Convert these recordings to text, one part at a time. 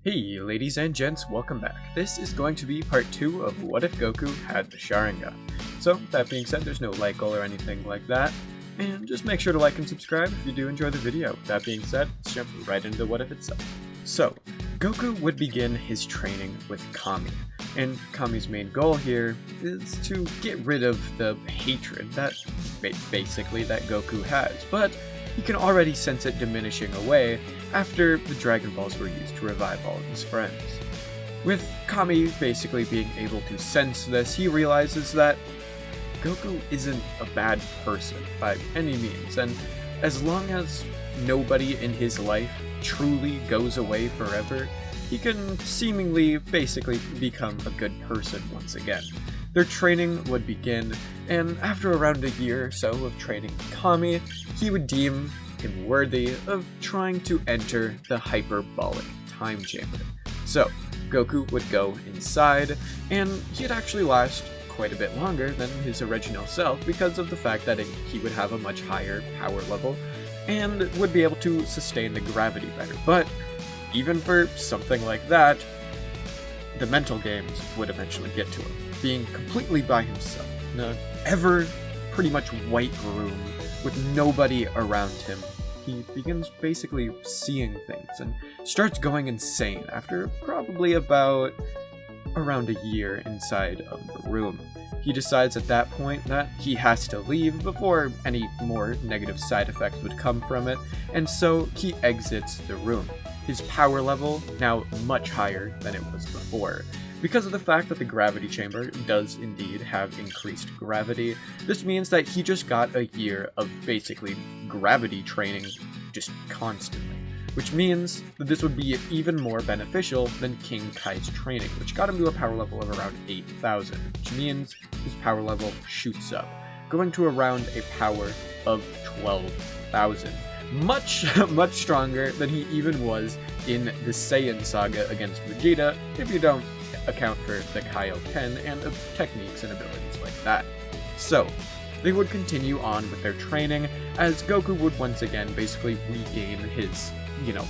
Hey ladies and gents, welcome back. This is going to be part 2 of What If Goku Had the Sharingan. So, that being said, there's no like goal or anything like that, and just make sure to like and subscribe if you do enjoy the video. That being said, let's jump right into What If itself. So, Goku would begin his training with Kami, and Kami's main goal here is to get rid of the hatred that basically that Goku has, but he can already sense it diminishing away after the Dragon Balls were used to revive all of his friends. With Kami basically being able to sense this, he realizes that Goku isn't a bad person by any means, and as long as nobody in his life truly goes away forever, he can seemingly basically become a good person once again. Their training would begin, and after around a year or so of training Kami, he would deem him worthy of trying to enter the hyperbolic time chamber. So, Goku would go inside, and he'd actually last quite a bit longer than his original self because of the fact that he would have a much higher power level and would be able to sustain the gravity better. But even for something like that, the mental games would eventually get to him. Being completely by himself in a ever pretty much white room with nobody around him, he begins basically seeing things and starts going insane after probably about around a year inside of the room. He decides at that point that he has to leave before any more negative side effects would come from it, and so he exits the room. His power level now much higher than it was before. Because of the fact that the gravity chamber does indeed have increased gravity, this means that he just got a year of basically gravity training just constantly. Which means that this would be even more beneficial than King Kai's training, which got him to a power level of around 8,000, which means his power level shoots up, going to around a power of 12,000. Much stronger than he even was in the Saiyan saga against Vegeta, if you don't account for the Kaioken and techniques and abilities like that. So, they would continue on with their training, as Goku would once again basically regain his,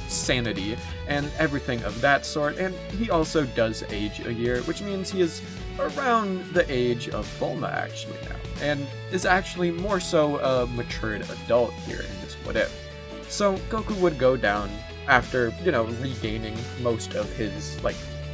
sanity and everything of that sort, and he also does age a year, which means he is around the age of Bulma actually now, and is actually more so a matured adult here in this What If. So Goku would go down after, regaining most of his,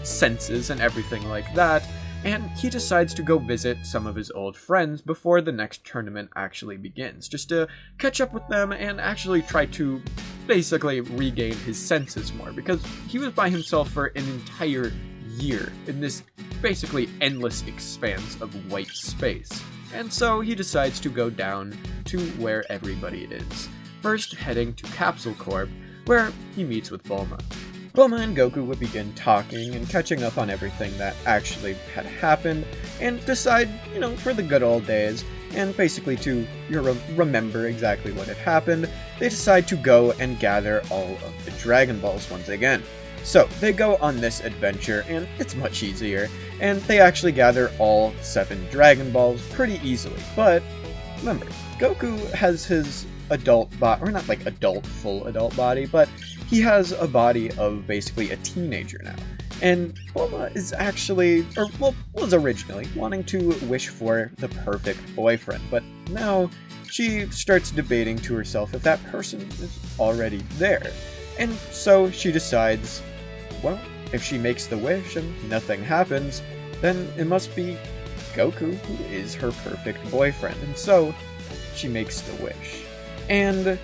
senses and everything like that, and he decides to go visit some of his old friends before the next tournament actually begins, just to catch up with them and actually try to basically regain his senses more, because he was by himself for an entire year in this basically endless expanse of white space. And so he decides to go down to where everybody is, first heading to Capsule Corp, where he meets with Bulma. Bulma and Goku would begin talking and catching up on everything that actually had happened, and decide, for the good old days, and basically to remember exactly what had happened, they decide to go and gather all of the Dragon Balls once again. So, they go on this adventure, and it's much easier, and they actually gather all 7 Dragon Balls pretty easily. But, remember, Goku has his adult body, or not full adult body, but he has a body of basically a teenager now. And Bulma is actually, was originally wanting to wish for the perfect boyfriend, but now she starts debating to herself if that person is already there. And so she decides, well, if she makes the wish and nothing happens, then it must be Goku who is her perfect boyfriend. And so she makes the wish. And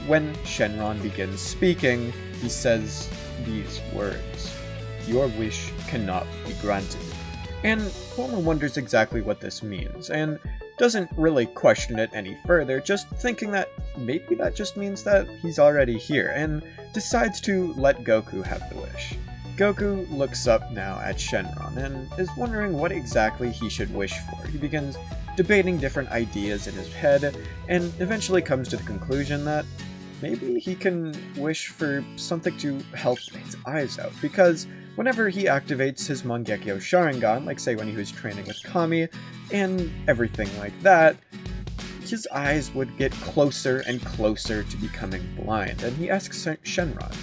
when Shenron begins speaking, he says these words: "Your wish cannot be granted." And Bulma wonders exactly what this means, and doesn't really question it any further, just thinking that maybe that just means that he's already here, and decides to let Goku have the wish. Goku looks up now at Shenron, and is wondering what exactly he should wish for. He begins debating different ideas in his head, and eventually comes to the conclusion that maybe he can wish for something to help his eyes out, because whenever he activates his Mangekyo Sharingan, like say when he was training with Kami, and everything like that, his eyes would get closer and closer to becoming blind, and he asks Shenron,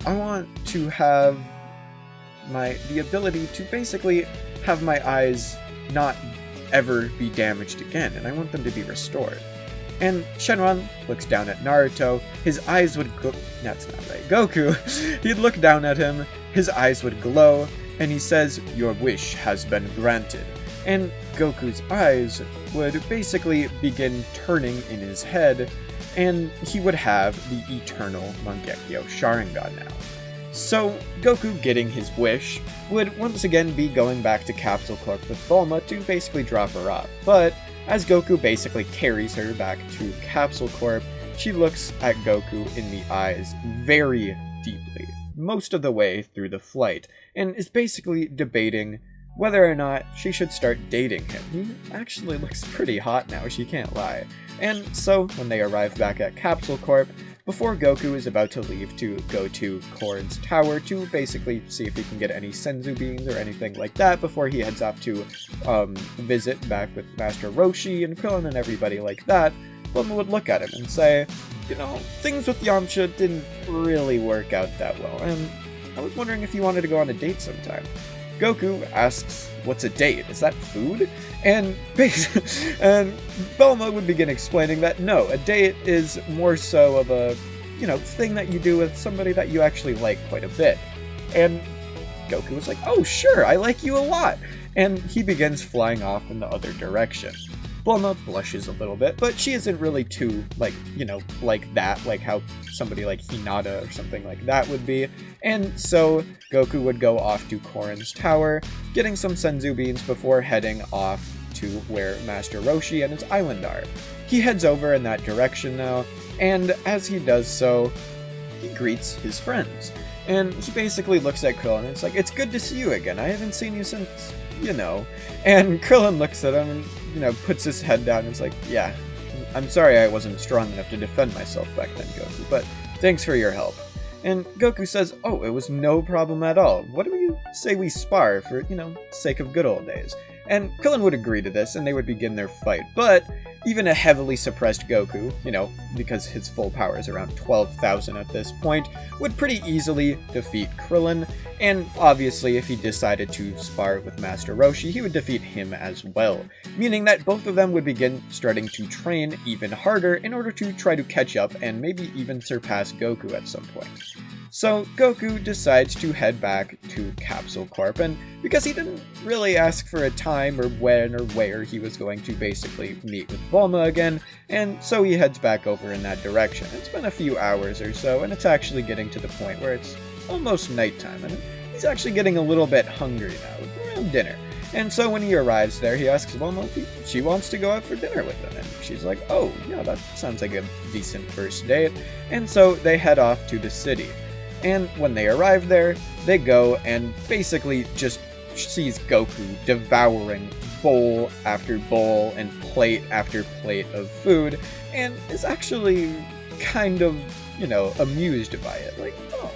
"I want to have the ability to basically have my eyes not ever be damaged again, and I want them to be restored. And Shenron looks down at Naruto, his eyes would that's not right, Goku, he'd look down at him, his eyes would glow, and he says, "Your wish has been granted." And Goku's eyes would basically begin turning in his head, and he would have the eternal Mangekyo Sharingan now. So, Goku getting his wish would once again be going back to Capsule Corp with Bulma to basically drop her off, but as Goku basically carries her back to Capsule Corp, she looks at Goku in the eyes very deeply, most of the way through the flight, and is basically debating whether or not she should start dating him. He actually looks pretty hot now, she can't lie. And so, when they arrive back at Capsule Corp, before Goku is about to leave to go to Korin's tower to basically see if he can get any Senzu beans or anything like that before he heads off to visit back with Master Roshi and Krillin and everybody like that, Bulma would look at him and say, you know, things with Yamcha didn't really work out that well, and I was wondering if you wanted to go on a date sometime. Goku asks, what's a date? Is that food? And Bulma would begin explaining that no, a date is more so of a, thing that you do with somebody that you actually like quite a bit. And Goku was like, oh sure, I like you a lot. And he begins flying off in the other direction. Bulma blushes a little bit, but she isn't really too, like that, like how somebody like Hinata or something like that would be. And so Goku would go off to Korin's tower, getting some Senzu beans before heading off to where Master Roshi and his island are. He heads over in that direction now, and as he does so, he greets his friends. And he basically looks at Krillin and it's like, it's good to see you again, I haven't seen you since, And Krillin looks at him and, puts his head down and is like, yeah, I'm sorry I wasn't strong enough to defend myself back then, Goku, but thanks for your help. And Goku says, oh, it was no problem at all. What do you say we spar for, sake of good old days? And Krillin would agree to this, and they would begin their fight, but even a heavily suppressed Goku, because his full power is around 12,000 at this point, would pretty easily defeat Krillin, and obviously if he decided to spar with Master Roshi, he would defeat him as well, meaning that both of them would begin starting to train even harder in order to try to catch up and maybe even surpass Goku at some point. So Goku decides to head back to Capsule Corp, and because he didn't really ask for a time or when or where he was going to basically meet with Bulma again, and so he heads back over in that direction. It's been a few hours or so, and it's actually getting to the point where it's almost nighttime, and he's actually getting a little bit hungry now, around dinner. And so when he arrives there, he asks Bulma if she wants to go out for dinner with him, and she's like, oh, yeah, that sounds like a decent first date, and so they head off to the city. And when they arrive there, they go and basically just sees Goku devouring bowl after bowl and plate after plate of food, and is actually kind of, amused by it. Like, oh,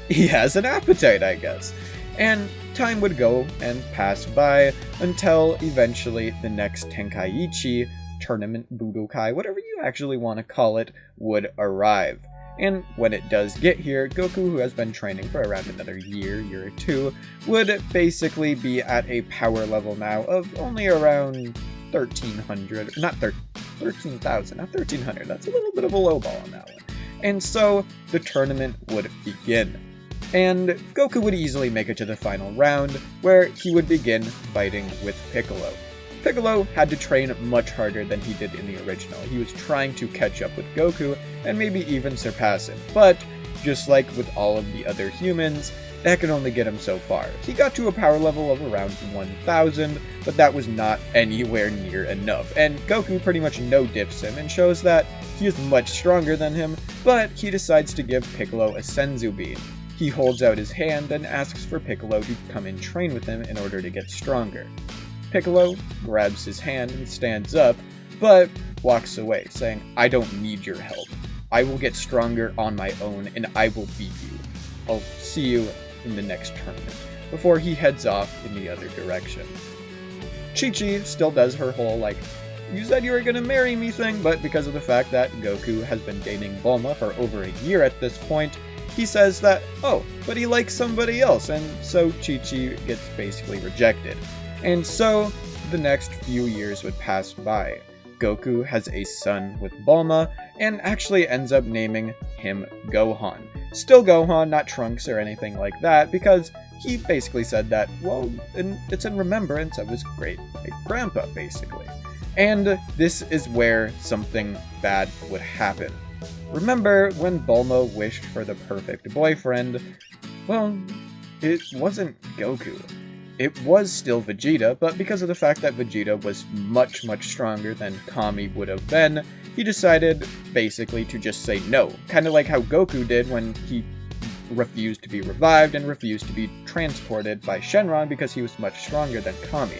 he has an appetite, I guess. And time would go and pass by until eventually the next Tenkaichi, tournament, Budokai, whatever you actually want to call it, would arrive. And when it does get here, Goku, who has been training for around another year or two, would basically be at a power level now of only around 1,300, not 13,000, not 1,300, that's a little bit of a low ball on that one. And so, the tournament would begin. And Goku would easily make it to the final round, where he would begin fighting with Piccolo. Piccolo had to train much harder than he did in the original. He was trying to catch up with Goku and maybe even surpass him, but just like with all of the other humans, that could only get him so far. He got to a power level of around 1,000, but that was not anywhere near enough, and Goku pretty much no-dips him and shows that he is much stronger than him, but he decides to give Piccolo a Senzu bean. He holds out his hand and asks for Piccolo to come and train with him in order to get stronger. Piccolo grabs his hand and stands up, but walks away, saying, I don't need your help. I will get stronger on my own, and I will beat you. I'll see you in the next tournament, before he heads off in the other direction. Chi-Chi still does her whole, you said you were gonna marry me thing, but because of the fact that Goku has been dating Bulma for over a year at this point, he says that, oh, but he likes somebody else, and so Chi-Chi gets basically rejected. And so the next few years would pass by. Goku has a son with Bulma, and actually ends up naming him Gohan. Still Gohan, not Trunks or anything like that, because he basically said that, well, it's in remembrance of his great-grandpa, basically. And this is where something bad would happen. Remember when Bulma wished for the perfect boyfriend? Well, it wasn't Goku. It was still Vegeta, but because of the fact that Vegeta was much, much stronger than Kami would have been, he decided basically to just say no. Kind of like how Goku did when he refused to be revived and refused to be transported by Shenron because he was much stronger than Kami.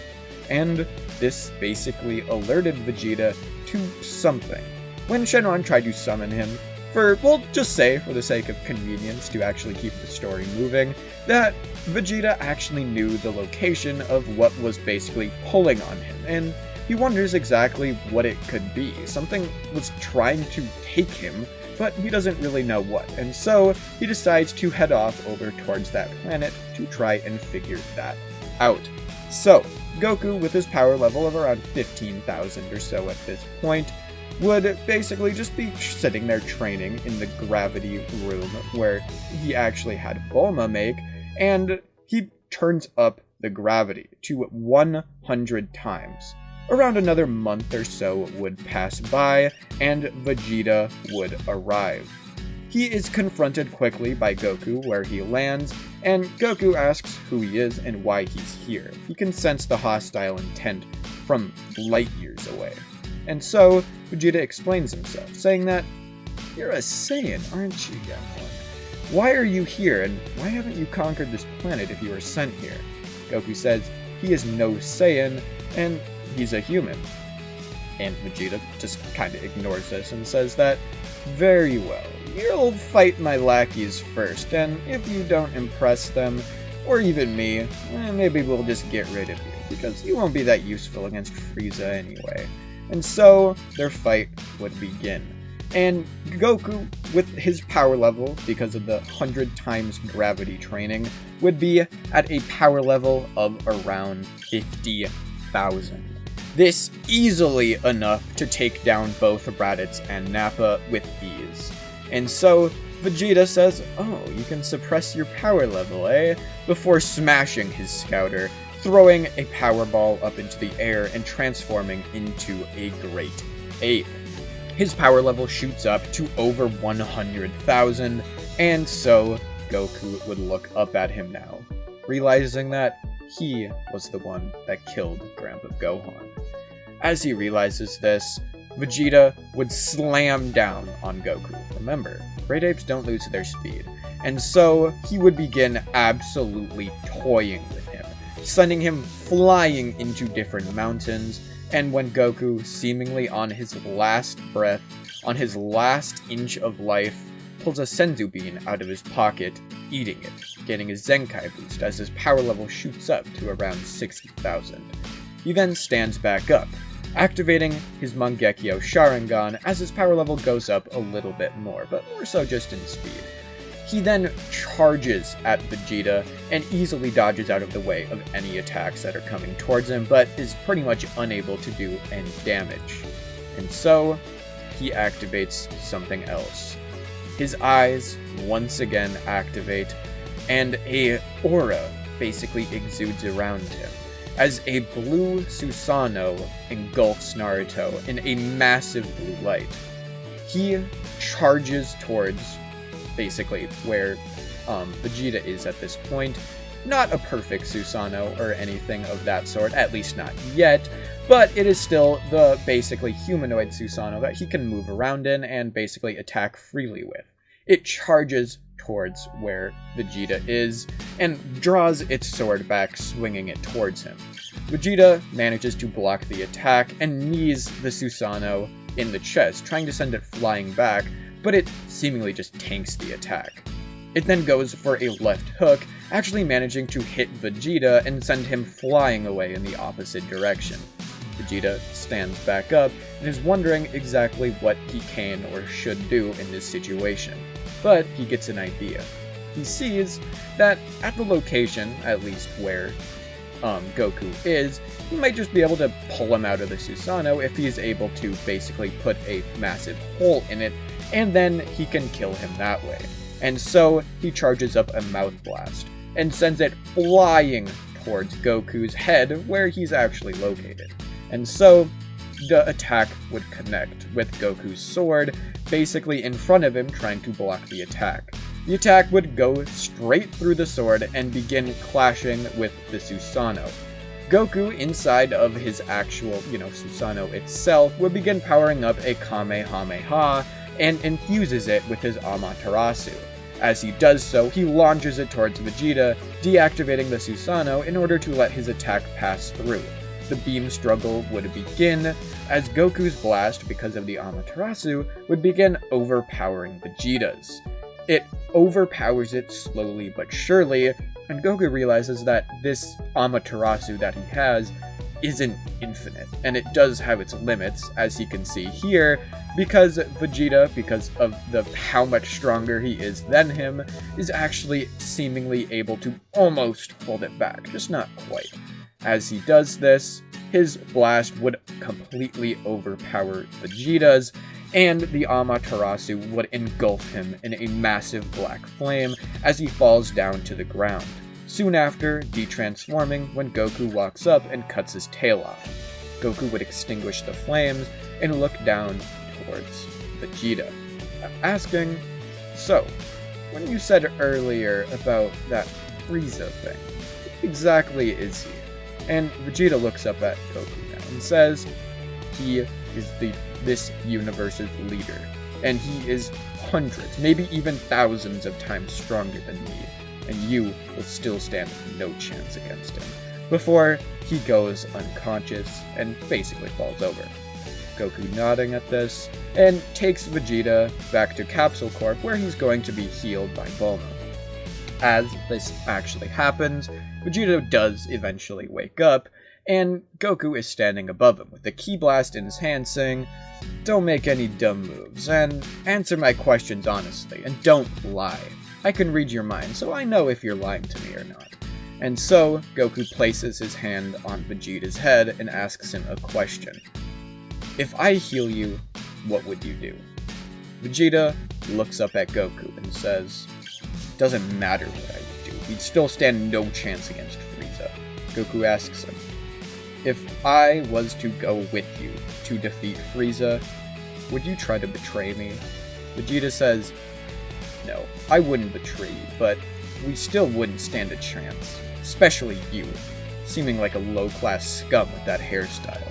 And this basically alerted Vegeta to something. When Shenron tried to summon him, we'll just say, for the sake of convenience to actually keep the story moving, that Vegeta actually knew the location of what was basically pulling on him, and he wonders exactly what it could be. Something was trying to take him, but he doesn't really know what, and so he decides to head off over towards that planet to try and figure that out. So, Goku, with his power level of around 15,000 or so at this point, would basically just be sitting there training in the gravity room where he actually had Bulma make, and he turns up the gravity to 100 times. Around another month or so would pass by, and Vegeta would arrive. He is confronted quickly by Goku where he lands, and Goku asks who he is and why he's here. He can sense the hostile intent from light years away. And so, Vegeta explains himself, saying that, "You're a Saiyan, aren't you, young one? Why are you here, and why haven't you conquered this planet if you were sent here?" Goku says he is no Saiyan, and he's a human. And Vegeta just kinda ignores this and says that, "Very well, you'll fight my lackeys first, and if you don't impress them, or even me, maybe we'll just get rid of you, because you won't be that useful against Frieza anyway." And so, their fight would begin. And Goku, with his power level, because of the 100 times gravity training, would be at a power level of around 50,000. This easily enough to take down both Raditz and Nappa with ease. And so, Vegeta says, "Oh, you can suppress your power level, eh?" Before smashing his scouter, throwing a power ball up into the air and transforming into a great ape. His power level shoots up to over 100,000, and so Goku would look up at him now, realizing that he was the one that killed Grandpa Gohan. As he realizes this, Vegeta would slam down on Goku. Remember, great apes don't lose their speed, and so he would begin absolutely toying with him, sending him flying into different mountains, and when Goku, seemingly on his last breath, on his last inch of life, pulls a Senzu bean out of his pocket, eating it, getting a Zenkai boost as his power level shoots up to around 60,000. He then stands back up, activating his Mangekyo Sharingan as his power level goes up a little bit more, but more so just in speed. He then charges at Vegeta and easily dodges out of the way of any attacks that are coming towards him, but is pretty much unable to do any damage. And so, he activates something else. His eyes once again activate, and a aura basically exudes around him, as a blue Susanoo engulfs Naruto in a massive blue light. He charges towards basically where Vegeta is at this point. Not a perfect Susanoo or anything of that sort, at least not yet, but it is still the basically humanoid Susanoo that he can move around in and basically attack freely with. It charges towards where Vegeta is and draws its sword back, swinging it towards him. Vegeta manages to block the attack and knees the Susanoo in the chest, trying to send it flying back, but it seemingly just tanks the attack. It then goes for a left hook, actually managing to hit Vegeta and send him flying away in the opposite direction. Vegeta stands back up and is wondering exactly what he can or should do in this situation, but he gets an idea. he sees that at the location, at least where Goku is, he might just be able to pull him out of the Susanoo if he is able to basically put a massive hole in it, and then he can kill him that way. And so he charges up a Mouth Blast and sends it flying towards Goku's head where he's actually located. And so the attack would connect with Goku's sword basically in front of him trying to block the attack. The attack would go straight through the sword and begin clashing with the Susanoo. Goku, inside of his actual, Susanoo itself, would begin powering up a Kamehameha and infuses it with his Amaterasu. As he does so, he launches it towards Vegeta, deactivating the Susanoo in order to let his attack pass through. The beam struggle would begin, as Goku's blast, because of the Amaterasu, would begin overpowering Vegeta's. It overpowers it slowly but surely, and Goku realizes that this Amaterasu that he has isn't infinite, and it does have its limits, as he can see here, because Vegeta, because of how much stronger he is than him, is actually seemingly able to almost hold it back, just not quite. As he does this, his blast would completely overpower Vegeta's, and the Amaterasu would engulf him in a massive black flame as he falls down to the ground, soon after detransforming when Goku walks up and cuts his tail off. Goku would extinguish the flames and look down towards Vegeta, asking, "So, when you said earlier about that Frieza thing, what exactly is he?" And Vegeta looks up at Goku now and says, "He is this universe's leader, and he is hundreds, maybe even thousands of times stronger than me, and you will still stand no chance against him," before he goes unconscious and basically falls over. Goku nodding at this, and takes Vegeta back to Capsule Corp where he's going to be healed by Bulma. As this actually happens, Vegeta does eventually wake up, and Goku is standing above him with the Ki Blast in his hand saying, "Don't make any dumb moves, and answer my questions honestly, and don't lie. I can read your mind, so I know if you're lying to me or not." And so, Goku places his hand on Vegeta's head and asks him a question. "If I heal you, what would you do?" Vegeta looks up at Goku and says, "Doesn't matter what I would do, we'd still stand no chance against Frieza." Goku asks him, "If I was to go with you to defeat Frieza, would you try to betray me?" Vegeta says, "No, I wouldn't betray you, but we still wouldn't stand a chance, especially you, seeming like a low-class scum with that hairstyle."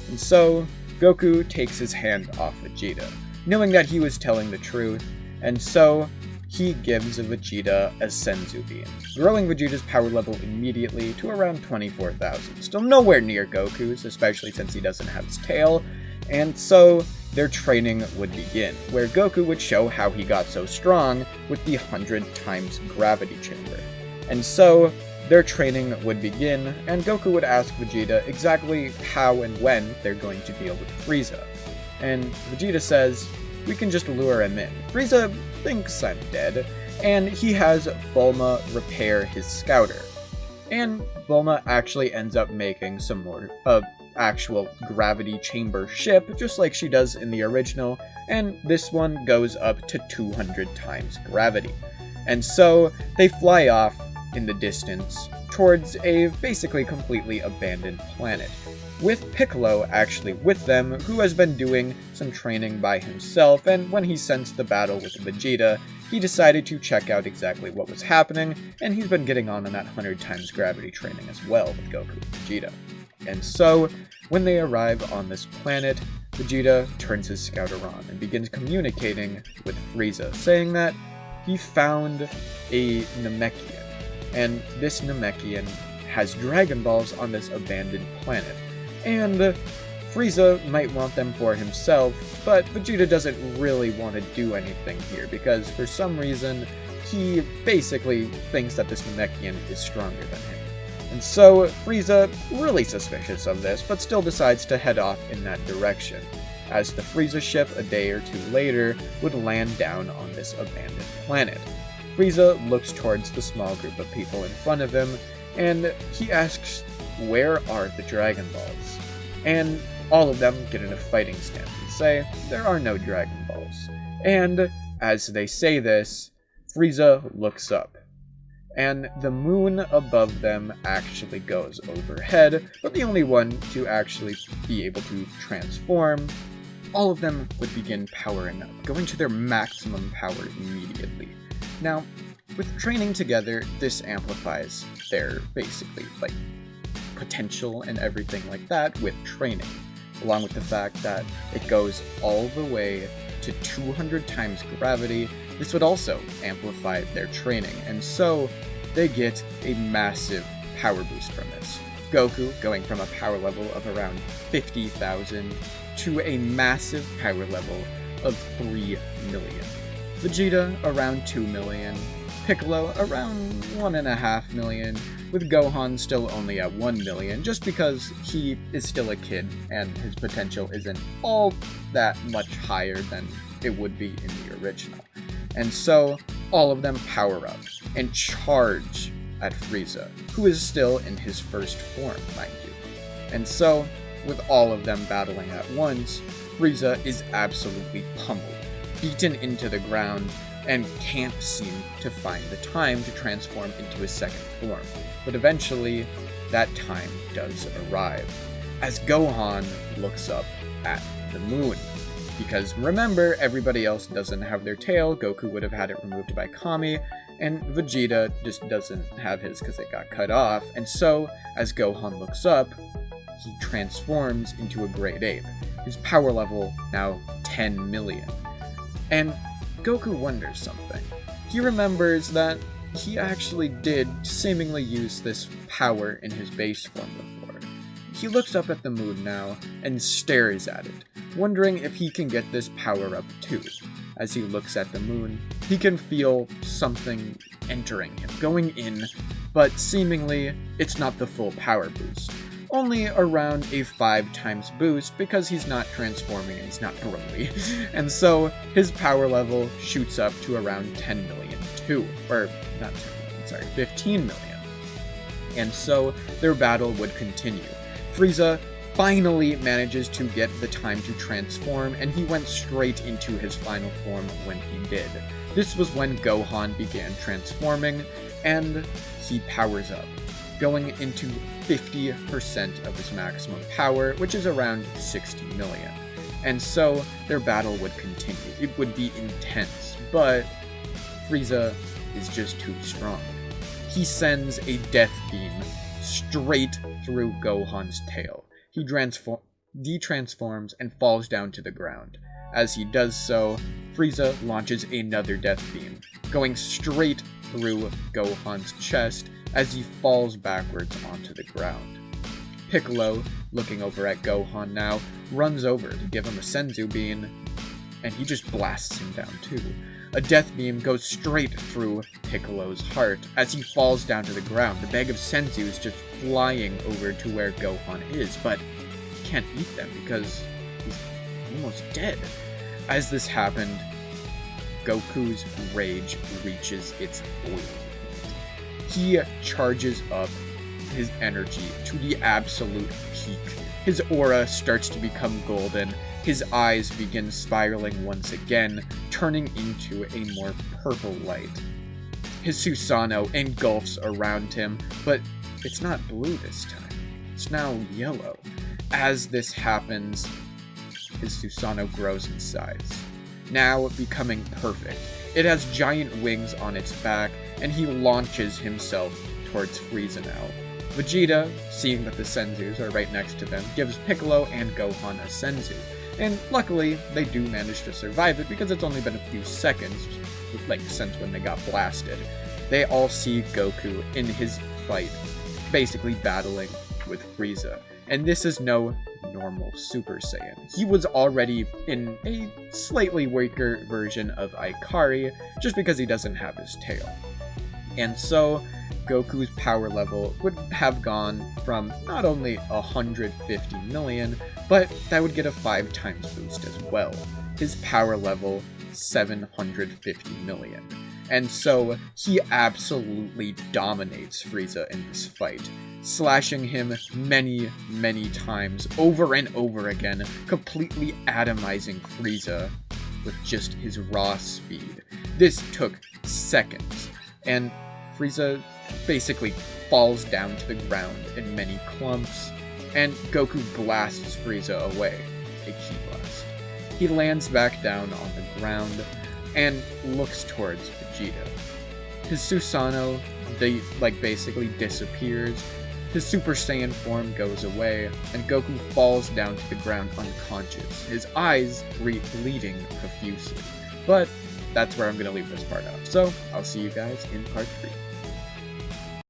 And so, Goku takes his hand off Vegeta, knowing that he was telling the truth, and so he gives Vegeta a Senzu Bean, growing Vegeta's power level immediately to around 24,000, still nowhere near Goku's, especially since he doesn't have his tail, and so their training would begin, where Goku would show how he got so strong with the 100 times gravity chamber. And so their training would begin, and Goku would ask Vegeta exactly how and when they're going to deal with Frieza. And Vegeta says, "We can just lure him in. Frieza thinks I'm dead," and he has Bulma repair his scouter. And Bulma actually ends up making some more actual gravity chamber ship, just like she does in the original, and this one goes up to 200 times gravity. And so they fly off in the distance towards a basically completely abandoned planet, with Piccolo actually with them, who has been doing some training by himself, and when he sensed the battle with Vegeta, he decided to check out exactly what was happening, and he's been getting on that 100 times gravity training as well with Goku and Vegeta. And so, when they arrive on this planet, Vegeta turns his scouter on and begins communicating with Frieza, saying that he found a Namekian, and this Namekian has Dragon Balls on this abandoned planet, and Frieza might want them for himself, but Vegeta doesn't really want to do anything here, because for some reason, he basically thinks that this Namekian is stronger than him. And so, Frieza, really suspicious of this, but still decides to head off in that direction, as the Frieza ship a day or two later would land down on this abandoned planet. Frieza looks towards the small group of people in front of him, and he asks, "Where are the Dragon Balls?" And all of them get in a fighting stance and say, "There are no Dragon Balls." And as they say this, Frieza looks up, and the moon above them actually goes overhead, but the only one to actually be able to transform. All of them would begin powering up, going to their maximum power immediately. Now, with training together, this amplifies their, basically, potential and everything like that with training, along with the fact that it goes all the way to 200 times gravity. This would also amplify their training, and so they get a massive power boost from this. Goku going from a power level of around 50,000 to a massive power level of 3 million. Vegeta around 2 million, Piccolo around 1.5 million, with Gohan still only at 1 million, just because he is still a kid and his potential isn't all that much higher than it would be in the original. And so, all of them power up and charge at Frieza, who is still in his first form, mind you. And so, with all of them battling at once, Frieza is absolutely pummeled, beaten into the ground, and can't seem to find the time to transform into his second form. But eventually, that time does arrive, as Gohan looks up at the moon. Because remember, everybody else doesn't have their tail. Goku would have had it removed by Kami, and Vegeta just doesn't have his because it got cut off. And so, as Gohan looks up, he transforms into a Great Ape, his power level now 10 million. And Goku wonders something. He remembers that he actually did seemingly use this power in his base form before. He looks up at the moon now and stares at it, wondering if he can get this power up too. As he looks at the moon, he can feel something entering him, going in, but seemingly it's not the full power boost. Only around a 5 times boost because he's not transforming and he's not Broly. And so his power level shoots up to around 10 million too. Or, not 10 million, sorry, 15 million. And so their battle would continue. Frieza finally manages to get the time to transform, and he went straight into his final form when he did. This was when Gohan began transforming, and he powers up, going into 50% of his maximum power, which is around 60 million. And so their battle would continue. It would be intense, but Frieza is just too strong. He sends a death beam straight through Gohan's tail. He de-transforms and falls down to the ground. As he does so, Frieza launches another death beam, going straight through Gohan's chest as he falls backwards onto the ground. Piccolo, looking over at Gohan now, runs over to give him a Senzu bean, and he just blasts him down too. A death beam goes straight through Piccolo's heart as he falls down to the ground. The bag of Senzu is just flying over to where Gohan is, but he can't eat them because he's almost dead. As this happened, Goku's rage reaches its boiling point. He charges up his energy to the absolute peak. His aura starts to become golden. His eyes begin spiraling once again, turning into a more purple light. His Susanoo engulfs around him, but it's not blue this time. It's now yellow. As this happens, his Susanoo grows in size, now becoming perfect. It has giant wings on its back, and he launches himself towards Frieza now. Vegeta, seeing that the Senzus are right next to them, gives Piccolo and Gohan a Senzu. And luckily, they do manage to survive it because it's only been a few seconds, since when they got blasted. They all see Goku in his fight, basically battling with Frieza. And this is no normal Super Saiyan. He was already in a slightly weaker version of Ikari, just because he doesn't have his tail. And so, Goku's power level would have gone from not only 150 million, but that would get a 5 times boost as well. His power level, 750 million. And so he absolutely dominates Frieza in this fight, slashing him many, many times over and over again, completely atomizing Frieza with just his raw speed. This took seconds, and Frieza basically falls down to the ground in many clumps, and Goku blasts Frieza away, a ki blast. He lands back down on the ground and looks towards Vegeta. His Susanoo, basically disappears, his Super Saiyan form goes away, and Goku falls down to the ground unconscious, his eyes bleeding profusely. But that's where I'm going to leave this part off, so I'll see you guys in part 3.